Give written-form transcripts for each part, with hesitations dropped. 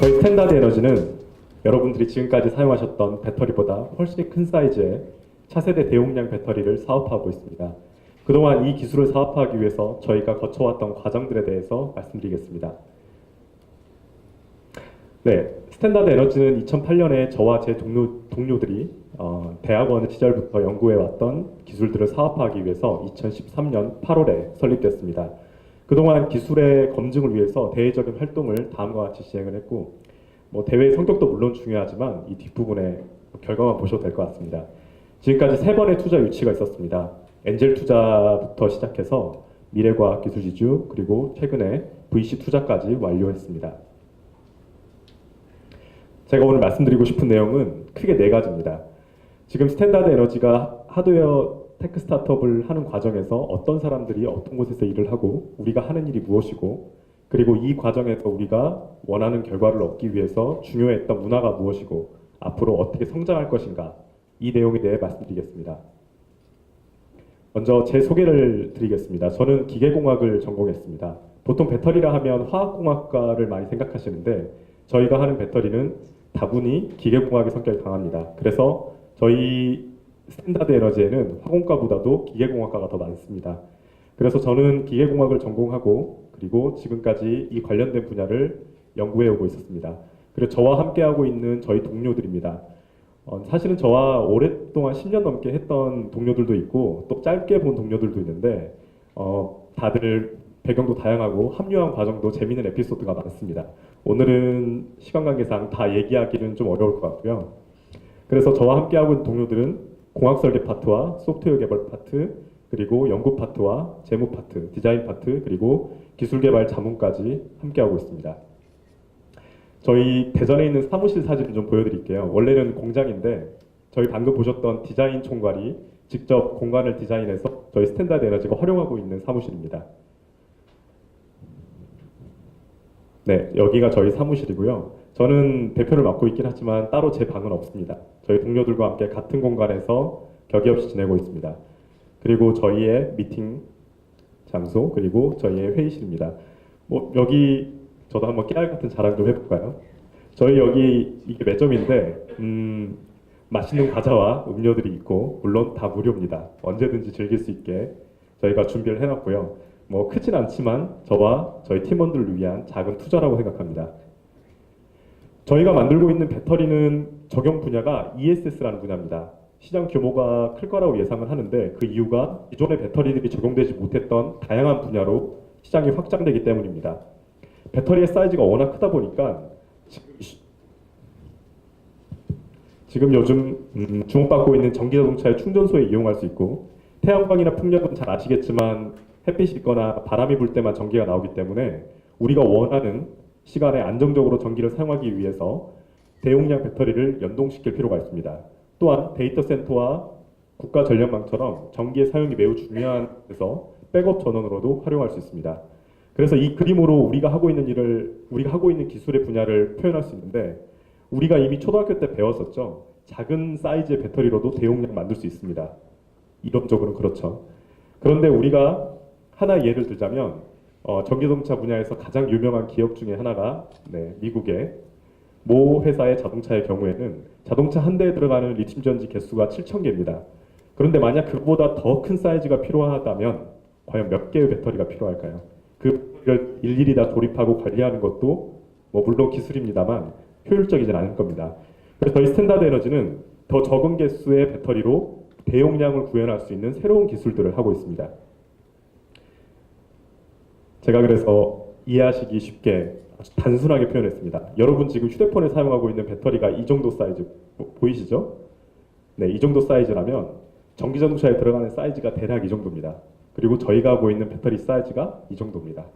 저희 스탠다드 에너지는 여러분들이 지금까지 사용하셨던 배터리보다 훨씬 큰 사이즈의 차세대 대용량 배터리를 사업하고 있습니다. 그동안 이 기술을 사업하기 위해서 저희가 거쳐왔던 과정들에 대해서 말씀드리겠습니다. 네, 스탠다드 에너지는 2008년에 저와 제 동료들이 대학원 시절부터 연구해왔던 기술들을 사업하기 위해서 2013년 8월에 설립됐습니다. 그동안 기술의 검증을 위해서 대외적인 활동을 다음과 같이 시행을 했고, 대회의 성격도 물론 중요하지만 이 뒷부분에 결과만 보셔도 될 것 같습니다. 지금까지 3번의 투자 유치가 있었습니다. 엔젤 투자부터 시작해서 미래과학기술지주, 그리고 최근에 VC 투자까지 완료했습니다. 제가 오늘 말씀드리고 싶은 내용은 크게 4가지입니다. 지금 스탠다드 에너지가 하드웨어 테크 스타트업을 하는 과정에서 어떤 사람들이 어떤 곳에서 일을 하고 우리가 하는 일이 무엇이고, 그리고 이 과정에서 우리가 원하는 결과를 얻기 위해서 중요했던 문화가 무엇이고 앞으로 어떻게 성장할 것인가, 이 내용에 대해 말씀드리겠습니다. 먼저 제 소개를 드리겠습니다. 저는 기계공학을 전공했습니다. 보통 배터리라 하면 화학공학과를 많이 생각하시는데 저희가 하는 배터리는 다분히 기계공학의 성격이 강합니다. 그래서 저희 스탠다드 에너지에는 화공과보다도 기계공학과가 더 많습니다. 그래서 저는 기계공학을 전공하고 그리고 지금까지 이 관련된 분야를 연구해 오고 있었습니다. 그리고 저와 함께하고 있는 저희 동료들입니다. 사실은 저와 오랫동안 10년 넘게 했던 동료들도 있고 또 짧게 본 동료들도 있는데 다들 배경도 다양하고 합류한 과정도 재미있는 에피소드가 많습니다. 오늘은 시간 관계상 다 얘기하기는 좀 어려울 것 같고요. 그래서 저와 함께하고 있는 동료들은 공학 설계 파트와 소프트웨어 개발 파트, 그리고 연구 파트와 재무 파트, 디자인 파트, 그리고 기술 개발 자문까지 함께하고 있습니다. 저희 대전에 있는 사무실 사진을 좀 보여드릴게요. 원래는 공장인데 저희 방금 보셨던 디자인 총괄이 직접 공간을 디자인해서 저희 스탠다드 에너지가 활용하고 있는 사무실입니다. 네, 여기가 저희 사무실이고요. 저는 대표를 맡고 있긴 하지만 따로 제 방은 없습니다. 저희 동료들과 함께 같은 공간에서 격이 없이 지내고 있습니다. 그리고 저희의 미팅 장소, 그리고 저희의 회의실입니다. 여기 저도 한번 깨알 같은 자랑 좀 해볼까요? 저희 여기 이게 매점인데 맛있는 과자와 음료들이 있고 물론 다 무료입니다. 언제든지 즐길 수 있게 저희가 준비를 해놨고요. 크진 않지만 저와 저희 팀원들을 위한 작은 투자라고 생각합니다. 저희가 만들고 있는 배터리는 적용 분야가 ESS라는 분야입니다. 시장 규모가 클 거라고 예상을 하는데 그 이유가 기존의 배터리들이 적용되지 못했던 다양한 분야로 시장이 확장되기 때문입니다. 배터리의 사이즈가 워낙 크다 보니까 지금 요즘 주목받고 있는 전기자동차의 충전소에 이용할 수 있고, 태양광이나 풍력은 잘 아시겠지만 햇빛이 있거나 바람이 불 때만 전기가 나오기 때문에 우리가 원하는 시간에 안정적으로 전기를 사용하기 위해서 대용량 배터리를 연동시킬 필요가 있습니다. 또한 데이터 센터와 국가 전력망처럼 전기의 사용이 매우 중요한 데서 백업 전원으로도 활용할 수 있습니다. 그래서 이 그림으로 우리가 하고 있는 기술의 분야를 표현할 수 있는데, 우리가 이미 초등학교 때 배웠었죠. 작은 사이즈의 배터리로도 대용량 만들 수 있습니다. 이론적으로는 그렇죠. 그런데 우리가 하나 예를 들자면 전기자동차 분야에서 가장 유명한 기업 중에 하나가 미국의 모 회사의 자동차의 경우에는 자동차 한 대에 들어가는 리튬 전지 개수가 7,000개입니다. 그런데 만약 그보다 더 큰 사이즈가 필요하다면 과연 몇 개의 배터리가 필요할까요? 그 배터리를 일일이 다 조립하고 관리하는 것도 물론 기술입니다만 효율적이진 않을 겁니다. 그래서 저희 스탠다드 에너지는 더 적은 개수의 배터리로 대용량을 구현할 수 있는 새로운 기술들을 하고 있습니다. 제가 그래서 이해하시기 쉽게 아주 단순하게 표현했습니다. 여러분 지금 휴대폰에 사용하고 있는 배터리가 이 정도 사이즈 보이시죠? 네, 이 정도 사이즈라면 전기자동차에 들어가는 사이즈가 대략 이 정도입니다. 그리고 저희가 하고 있는 배터리 사이즈가 이 정도입니다.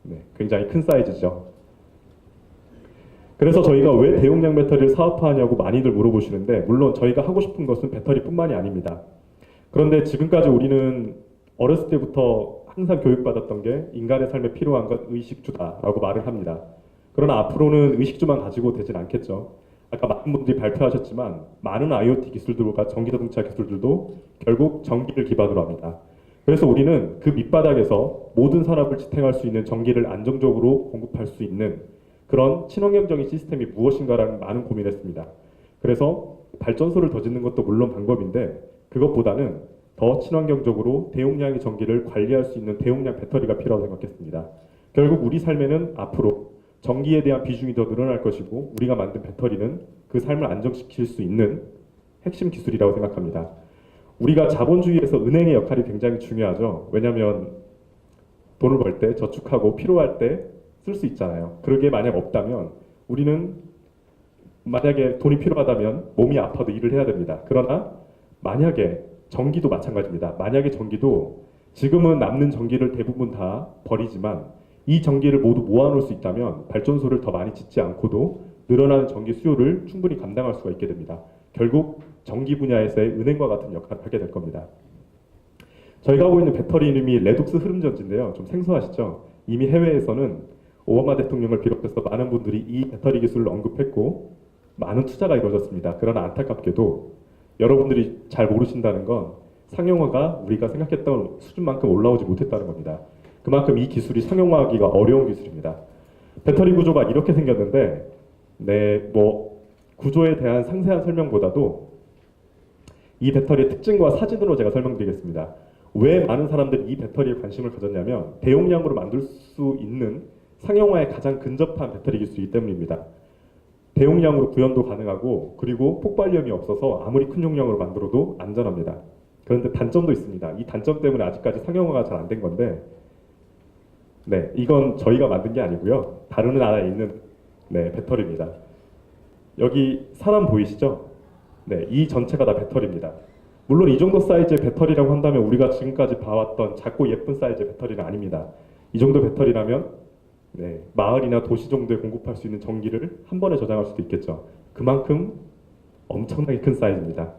네, 굉장히 큰 사이즈죠. 그래서 저희가 왜 대용량 배터리를 사업화하냐고 많이들 물어보시는데, 물론 저희가 하고 싶은 것은 배터리뿐만이 아닙니다. 그런데 지금까지 우리는 어렸을 때부터 항상 교육받았던 게 인간의 삶에 필요한 건 의식주다라고 말을 합니다. 그러나 앞으로는 의식주만 가지고 되진 않겠죠. 아까 많은 분들이 발표하셨지만 많은 IoT 기술들과 전기자동차 기술들도 결국 전기를 기반으로 합니다. 그래서 우리는 그 밑바닥에서 모든 산업을 지탱할 수 있는 전기를 안정적으로 공급할 수 있는 그런 친환경적인 시스템이 무엇인가라는 많은 고민을 했습니다. 그래서 발전소를 더 짓는 것도 물론 방법인데 그것보다는 더 친환경적으로 대용량의 전기를 관리할 수 있는 대용량 배터리가 필요하다고 생각했습니다. 결국 우리 삶에는 앞으로 전기에 대한 비중이 더 늘어날 것이고 우리가 만든 배터리는 그 삶을 안정시킬 수 있는 핵심 기술이라고 생각합니다. 우리가 자본주의에서 은행의 역할이 굉장히 중요하죠. 왜냐하면 돈을 벌 때 저축하고 필요할 때 쓸 수 있잖아요. 그게 만약 없다면 우리는 만약에 돈이 필요하다면 몸이 아파도 일을 해야 됩니다. 그러나 만약에 전기도 마찬가지입니다. 만약에 전기도 지금은 남는 전기를 대부분 다 버리지만 이 전기를 모두 모아놓을 수 있다면 발전소를 더 많이 짓지 않고도 늘어나는 전기 수요를 충분히 감당할 수가 있게 됩니다. 결국 전기 분야에서의 은행과 같은 역할을 하게 될 겁니다. 저희가 하고 있는 배터리 이름이 레독스 흐름전지인데요. 좀 생소하시죠? 이미 해외에서는 오바마 대통령을 비롯해서 많은 분들이 이 배터리 기술을 언급했고 많은 투자가 이루어졌습니다. 그러나 안타깝게도 여러분들이 잘 모르신다는 건 상용화가 우리가 생각했던 수준만큼 올라오지 못했다는 겁니다. 그만큼 이 기술이 상용화하기가 어려운 기술입니다. 배터리 구조가 이렇게 생겼는데 구조에 대한 상세한 설명보다도 이 배터리의 특징과 사진으로 제가 설명드리겠습니다. 왜 많은 사람들이 이 배터리에 관심을 가졌냐면 대용량으로 만들 수 있는 상용화에 가장 근접한 배터리 기술이기 때문입니다. 대용량으로 구현도 가능하고 그리고 폭발력이 없어서 아무리 큰 용량으로 만들어도 안전합니다. 그런데 단점도 있습니다. 이 단점 때문에 아직까지 상용화가 잘 안 된 건데 이건 저희가 만든 게 아니고요. 다른 나라에 있는 배터리입니다. 여기 사람 보이시죠? 이 전체가 다 배터리입니다. 물론 이 정도 사이즈의 배터리라고 한다면 우리가 지금까지 봐왔던 작고 예쁜 사이즈의 배터리는 아닙니다. 이 정도 배터리라면 마을이나 도시 정도에 공급할 수 있는 전기를 한 번에 저장할 수도 있겠죠. 그만큼 엄청나게 큰 사이즈입니다.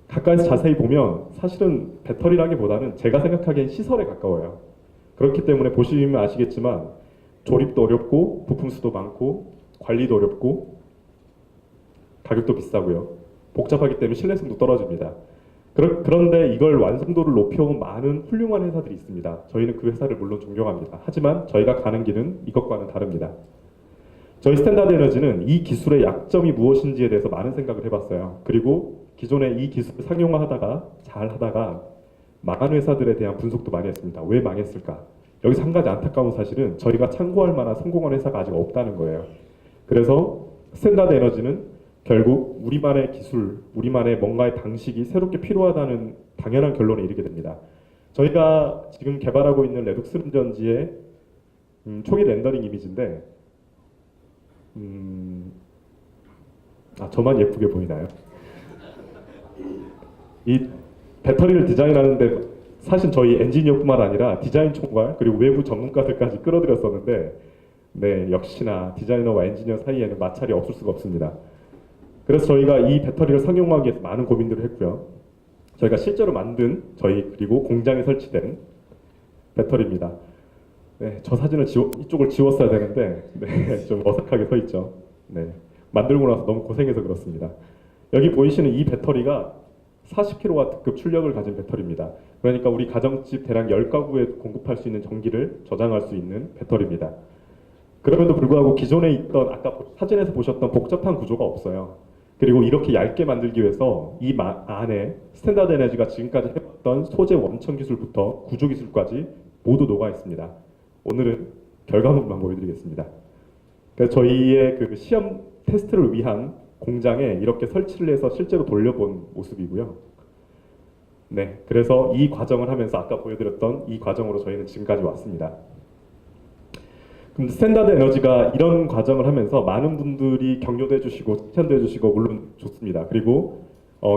가까이서 자세히 보면 사실은 배터리라기보다는 제가 생각하기엔 시설에 가까워요. 그렇기 때문에 보시면 아시겠지만 조립도 어렵고 부품 수도 많고 관리도 어렵고 가격도 비싸고요. 복잡하기 때문에 신뢰성도 떨어집니다. 그런데 이걸 완성도를 높여온 많은 훌륭한 회사들이 있습니다. 저희는 그 회사를 물론 존경합니다. 하지만 저희가 가는 길은 이것과는 다릅니다. 저희 스탠다드 에너지는 이 기술의 약점이 무엇인지에 대해서 많은 생각을 해봤어요. 그리고 기존에 이 기술을 상용화하다가 잘하다가 망한 회사들에 대한 분석도 많이 했습니다. 왜 망했을까? 여기서 한 가지 안타까운 사실은 저희가 참고할 만한 성공한 회사가 아직 없다는 거예요. 그래서 스탠다드 에너지는 결국 우리만의 기술, 우리만의 뭔가의 방식이 새롭게 필요하다는 당연한 결론에 이르게 됩니다. 저희가 지금 개발하고 있는 레독스 흐름전지의 초기 렌더링 이미지인데 저만 예쁘게 보이나요? 이 배터리를 디자인하는데 사실 저희 엔지니어뿐만 아니라 디자인 총괄 그리고 외부 전문가들까지 끌어들였었는데 역시나 디자이너와 엔지니어 사이에는 마찰이 없을 수가 없습니다. 그래서 저희가 이 배터리를 상용화하기 위해서 많은 고민들을 했고요. 저희가 실제로 만든 그리고 공장에 설치된 배터리입니다. 저 사진을 이쪽을 지웠어야 되는데 좀 어색하게 서 있죠. 만들고 나서 너무 고생해서 그렇습니다. 여기 보이시는 이 배터리가 40kW급 출력을 가진 배터리입니다. 그러니까 우리 가정집 대략 10가구에 공급할 수 있는 전기를 저장할 수 있는 배터리입니다. 그럼에도 불구하고 기존에 있던 아까 사진에서 보셨던 복잡한 구조가 없어요. 그리고 이렇게 얇게 만들기 위해서 이 안에 스탠다드 에너지가 지금까지 해왔던 소재 원천 기술부터 구조 기술까지 모두 녹아 있습니다. 오늘은 결과물만 보여드리겠습니다. 그래서 저희의 그 시험 테스트를 위한 공장에 이렇게 설치를 해서 실제로 돌려본 모습이고요. 그래서 이 과정을 하면서 아까 보여드렸던 이 과정으로 저희는 지금까지 왔습니다. 스탠다드 에너지가 이런 과정을 하면서 많은 분들이 격려도 해주시고 칭찬도 해주시고 물론 좋습니다. 그리고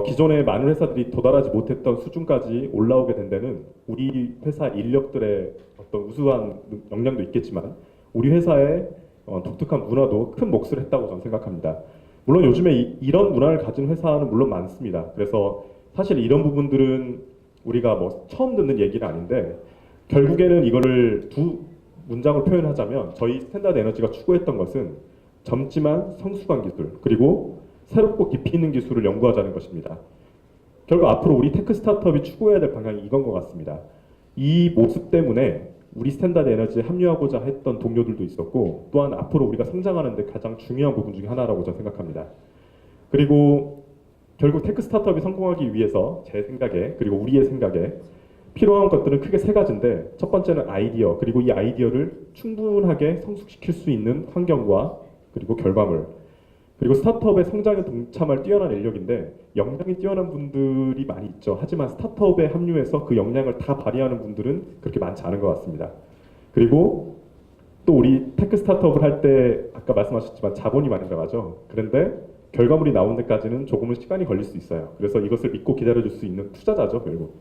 기존의 많은 회사들이 도달하지 못했던 수준까지 올라오게 된 데는 우리 회사 인력들의 어떤 우수한 역량도 있겠지만 우리 회사의 독특한 문화도 큰 몫을 했다고 저는 생각합니다. 물론 요즘에 이런 문화를 가진 회사는 물론 많습니다. 그래서 사실 이런 부분들은 우리가 처음 듣는 얘기는 아닌데 결국에는 이거를 두 문장을 표현하자면 저희 스탠다드 에너지가 추구했던 것은 젊지만 성숙한 기술, 그리고 새롭고 깊이 있는 기술을 연구하자는 것입니다. 결국 앞으로 우리 테크 스타트업이 추구해야 될 방향이 이건 것 같습니다. 이 모습 때문에 우리 스탠다드 에너지에 합류하고자 했던 동료들도 있었고, 또한 앞으로 우리가 성장하는 데 가장 중요한 부분 중에 하나라고 저는 생각합니다. 그리고 결국 테크 스타트업이 성공하기 위해서 제 생각에, 그리고 우리의 생각에 필요한 것들은 크게 세 가지인데, 첫 번째는 아이디어, 그리고 이 아이디어를 충분하게 성숙시킬 수 있는 환경과 그리고 결과물, 그리고 스타트업의 성장에 동참할 뛰어난 인력인데, 역량이 뛰어난 분들이 많이 있죠. 하지만 스타트업에 합류해서 그 역량을 다 발휘하는 분들은 그렇게 많지 않은 것 같습니다. 그리고 또 우리 테크 스타트업을 할 때 아까 말씀하셨지만 자본이 많이 들어가죠. 그런데 결과물이 나오는 데까지는 조금은 시간이 걸릴 수 있어요. 그래서 이것을 믿고 기다려줄 수 있는 투자자죠, 결국.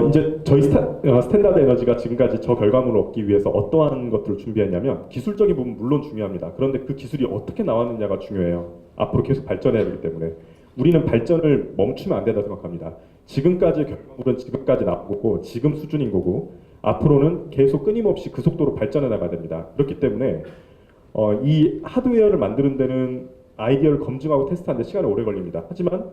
이제 저희 스탠다드 에너지가 지금까지 저 결과물을 얻기 위해서 어떠한 것들을 준비했냐면, 기술적인 부분 물론 중요합니다. 그런데 그 기술이 어떻게 나왔느냐가 중요해요. 앞으로 계속 발전해야 되기 때문에. 우리는 발전을 멈추면 안 된다고 생각합니다. 지금까지 결과물은 지금까지 나온 거고 지금 수준인 거고, 앞으로는 계속 끊임없이 그 속도로 발전해 나가야 됩니다. 그렇기 때문에 이 하드웨어를 만드는 데는 아이디어를 검증하고 테스트하는 데 시간이 오래 걸립니다. 하지만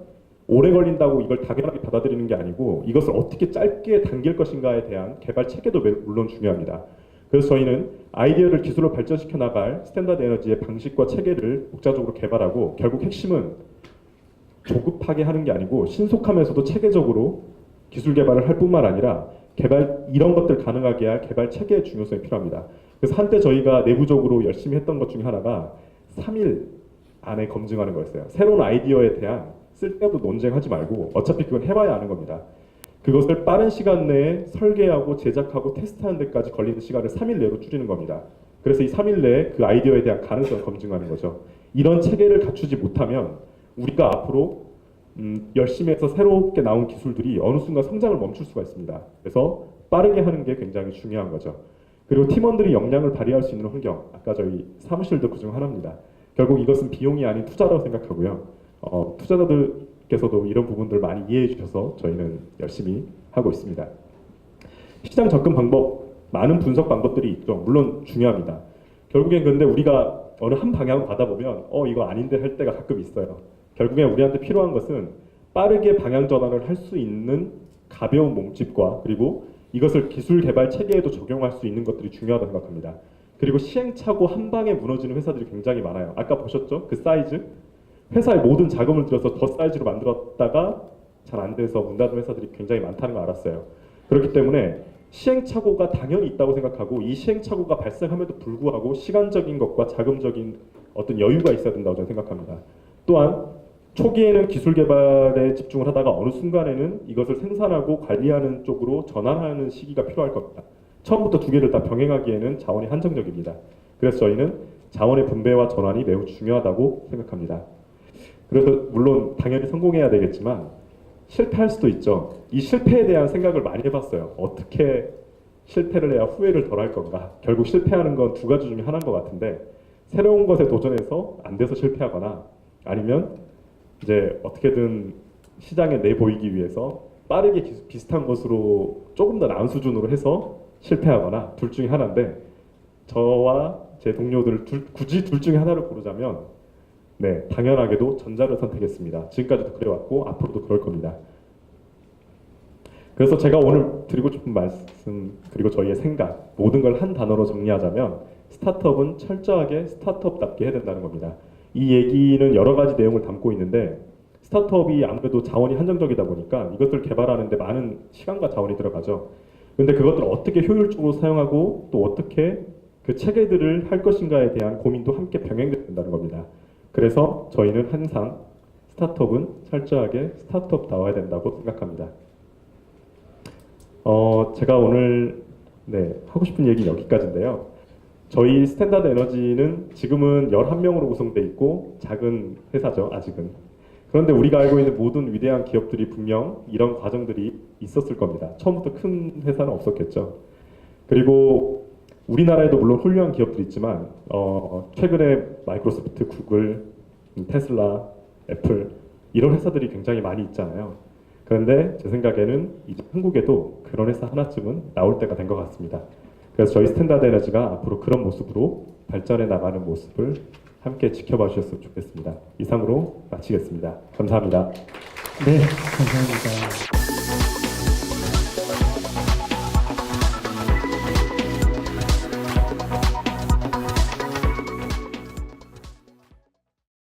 오래 걸린다고 이걸 당연하게 받아들이는 게 아니고, 이것을 어떻게 짧게 당길 것인가에 대한 개발 체계도 물론 중요합니다. 그래서 저희는 아이디어를 기술로 발전시켜 나갈 스탠다드 에너지의 방식과 체계를 독자적으로 개발하고, 결국 핵심은 조급하게 하는 게 아니고 신속하면서도 체계적으로 기술 개발을 할 뿐만 아니라 이런 것들 가능하게 할 개발 체계의 중요성이 필요합니다. 그래서 한때 저희가 내부적으로 열심히 했던 것 중에 하나가 3일 안에 검증하는 거였어요. 새로운 아이디어에 대한 쓸데없는 논쟁하지 말고, 어차피 그건 해봐야 아는 겁니다. 그것을 빠른 시간 내에 설계하고 제작하고 테스트하는 데까지 걸리는 시간을 3일 내로 줄이는 겁니다. 그래서 이 3일 내에 그 아이디어에 대한 가능성을 검증하는 거죠. 이런 체계를 갖추지 못하면 우리가 앞으로 열심히 해서 새롭게 나온 기술들이 어느 순간 성장을 멈출 수가 있습니다. 그래서 빠르게 하는 게 굉장히 중요한 거죠. 그리고 팀원들이 역량을 발휘할 수 있는 환경, 아까 저희 사무실도 그중 하나입니다. 결국 이것은 비용이 아닌 투자라고 생각하고요. 투자자들께서도 이런 부분들을 많이 이해해 주셔서 저희는 열심히 하고 있습니다. 시장 접근 방법, 많은 분석 방법들이 있죠. 물론 중요합니다. 결국엔 근데 우리가 어느 한 방향을 가다 보면 이거 아닌데 할 때가 가끔 있어요. 결국엔 우리한테 필요한 것은 빠르게 방향 전환을 할 수 있는 가벼운 몸집과, 그리고 이것을 기술 개발 체계에도 적용할 수 있는 것들이 중요하다고 생각합니다. 그리고 시행착오 한 방에 무너지는 회사들이 굉장히 많아요. 아까 보셨죠? 그 사이즈? 회사의 모든 자금을 들여서 더 사이즈로 만들었다가 잘 안 돼서 문 닫은 회사들이 굉장히 많다는 걸 알았어요. 그렇기 때문에 시행착오가 당연히 있다고 생각하고, 이 시행착오가 발생함에도 불구하고 시간적인 것과 자금적인 어떤 여유가 있어야 된다고 저는 생각합니다. 또한 초기에는 기술 개발에 집중을 하다가 어느 순간에는 이것을 생산하고 관리하는 쪽으로 전환하는 시기가 필요할 겁니다. 처음부터 두 개를 다 병행하기에는 자원이 한정적입니다. 그래서 저희는 자원의 분배와 전환이 매우 중요하다고 생각합니다. 그래서 물론 당연히 성공해야 되겠지만 실패할 수도 있죠. 이 실패에 대한 생각을 많이 해봤어요. 어떻게 실패를 해야 후회를 덜 할 건가. 결국 실패하는 건 두 가지 중에 하나인 것 같은데, 새로운 것에 도전해서 안 돼서 실패하거나, 아니면 이제 어떻게든 시장에 내보이기 위해서 빠르게 비슷한 것으로 조금 더 나은 수준으로 해서 실패하거나, 둘 중에 하나인데, 저와 제 동료들 굳이 둘 중에 하나를 고르자면 당연하게도 전자를 선택했습니다. 지금까지도 그래왔고 앞으로도 그럴 겁니다. 그래서 제가 오늘 드리고 싶은 말씀, 그리고 저희의 생각, 모든 걸 한 단어로 정리하자면, 스타트업은 철저하게 스타트업답게 해야 된다는 겁니다. 이 얘기는 여러 가지 내용을 담고 있는데, 스타트업이 아무래도 자원이 한정적이다 보니까 이것들을 개발하는데 많은 시간과 자원이 들어가죠. 근데 그것들을 어떻게 효율적으로 사용하고 또 어떻게 그 체계들을 할 것인가에 대한 고민도 함께 병행돼야 된다는 겁니다. 그래서 저희는 항상 스타트업은 철저하게 스타트업다워야 된다고 생각합니다. 제가 오늘 하고 싶은 얘기 여기까지인데요. 저희 스탠다드 에너지는 지금은 11명으로 구성되어 있고 작은 회사죠, 아직은. 그런데 우리가 알고 있는 모든 위대한 기업들이 분명 이런 과정들이 있었을 겁니다. 처음부터 큰 회사는 없었겠죠. 그리고 우리나라에도 물론 훌륭한 기업들이 있지만 최근에 마이크로소프트, 구글, 테슬라, 애플 이런 회사들이 굉장히 많이 있잖아요. 그런데 제 생각에는 이제 한국에도 그런 회사 하나쯤은 나올 때가 된 것 같습니다. 그래서 저희 스탠다드 에너지가 앞으로 그런 모습으로 발전해 나가는 모습을 함께 지켜봐 주셨으면 좋겠습니다. 이상으로 마치겠습니다. 감사합니다. 네, 감사합니다.